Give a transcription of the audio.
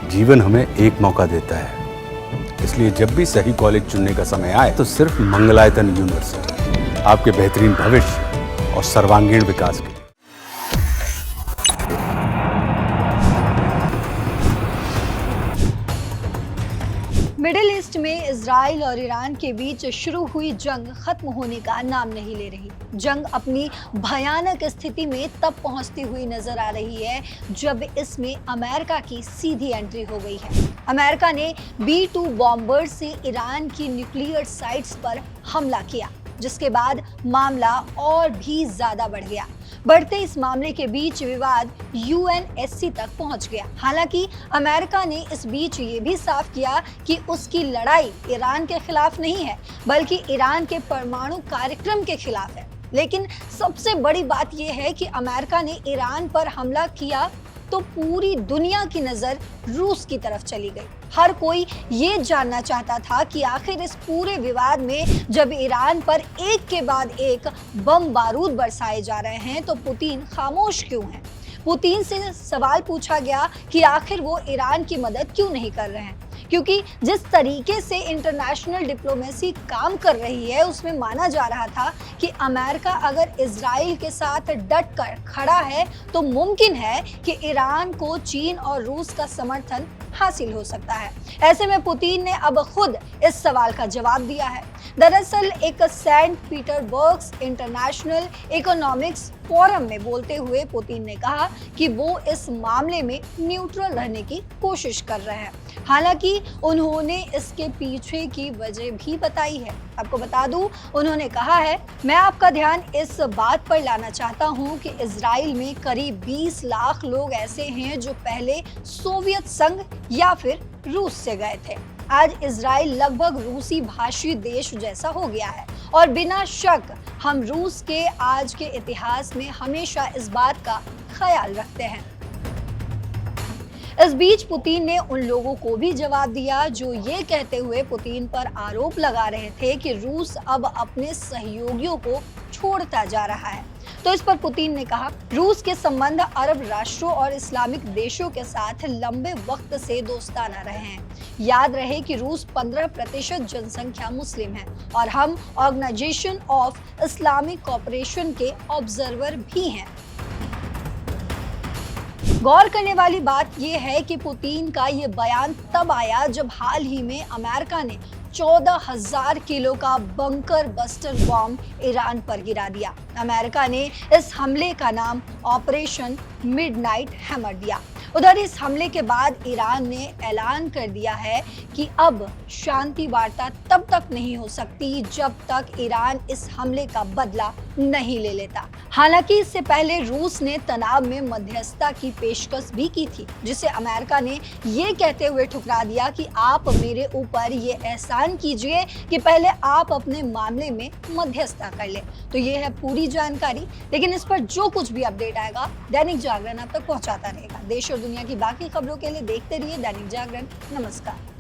जीवन हमें एक मौका देता है, इसलिए जब भी सही कॉलेज चुनने का समय आए तो सिर्फ मंगलायतन यूनिवर्सिटी आपके बेहतरीन भविष्य और सर्वांगीण विकास के लिए। मिडिल ईस्ट में इजराइल और ईरान के बीच शुरू हुई जंग खत्म होने का नाम नहीं ले रही। जंग अपनी भयानक स्थिति में तब पहुंचती हुई नजर आ रही है जब इसमें अमेरिका की सीधी एंट्री हो गई है। अमेरिका ने B-2 बॉम्बर से ईरान की न्यूक्लियर साइट्स पर हमला किया, जिसके बाद मामला और भी ज्यादा बढ़ गया। बढ़ते इस मामले के बीच विवाद UNSC तक पहुंच गया। हालांकि अमेरिका ने इस बीच ये भी साफ किया कि उसकी लड़ाई ईरान के खिलाफ नहीं है, बल्कि ईरान के परमाणु कार्यक्रम के खिलाफ है। लेकिन सबसे बड़ी बात यह है कि अमेरिका ने ईरान पर हमला किया तो पूरी दुनिया की नजर रूस की तरफ चली गई। हर कोई ये जानना चाहता था कि आखिर इस पूरे विवाद में जब ईरान पर एक के बाद एक बम बारूद बरसाए जा रहे हैं तो पुतिन खामोश क्यों हैं? पुतिन से सवाल पूछा गया कि आखिर वो ईरान की मदद क्यों नहीं कर रहे हैं, क्योंकि जिस तरीके से इंटरनेशनल डिप्लोमेसी काम कर रही है उसमें माना जा रहा था कि अमेरिका अगर इजराइल के साथ डट कर खड़ा है तो मुमकिन है कि ईरान को चीन और रूस का समर्थन हासिल हो सकता है। ऐसे में पुतिन ने अब खुद इस सवाल का जवाब दिया है। दरअसल एक Saint Petersburg international economics forum में बोलते हुए पुतिन ने कहा कि वो इस मामले में न्यूट्रल रहने की कोशिश कर रहे हैं। हालांकि उन्होंने इसके पीछे की वजह भी बताई है। आपको बता दूं, उन्होंने कहा है, मैं आपका ध्यान इस बात पर लाना चाहता हूं कि इजराइल में करीब 20 लाख लोग ऐसे हैं जो पहले सोवियत संघ या फिर रूस से गए थे। आज इजराइल लगभग रूसी भाषी देश जैसा हो गया है और बिना शक हम रूस के आज के इतिहास में हमेशा इस बात का ख्याल रखते हैं। इस बीच पुतिन ने उन लोगों को भी जवाब दिया जो ये कहते हुए पुतिन पर आरोप लगा रहे थे कि रूस अब अपने सहयोगियों को छोड़ता जा रहा है। तो इस पर पुतिन ने कहा, रूस के संबंध अरब राष्ट्रों और इस्लामिक देशों के साथ लंबे वक्त से दोस्ताना रहे हैं। याद रहे कि रूस 15% जनसंख्या मुस्लिम है और हम ऑर्गेनाइजेशन ऑफ इस्लामिक कोऑपरेशन के ऑब्जर्वर भी हैं। गौर करने वाली बात यह है कि पुतिन का ये बयान तब आया जब हाल ही में अमेरिका ने 14,000 किलो का बंकर बस्टर बॉम्ब ईरान पर गिरा दिया। अमेरिका ने इस हमले का नाम ऑपरेशन मिडनाइट हैमर दिया। उधर इस हमले के बाद ईरान ने ऐलान कर दिया है कि अब शांति वार्ता तब तक नहीं हो सकती जब तक ईरान इस हमले का बदला नहीं ले लेता। हालांकि इससे पहले रूस ने तनाव में मध्यस्थता की पेशकश भी की थी, जिसे अमेरिका ने ये कहते हुए ठुकरा दिया कि आप मेरे ऊपर ये एहसान कीजिए कि पहले आप अपने मामले में मध्यस्थता कर ले। तो ये है पूरी जानकारी, लेकिन इस पर जो कुछ भी अपडेट आएगा दैनिक जागरण आप तक पहुंचाता रहेगा। देश और दुनिया की बाकी खबरों के लिए देखते रहिए दैनिक जागरण। नमस्कार।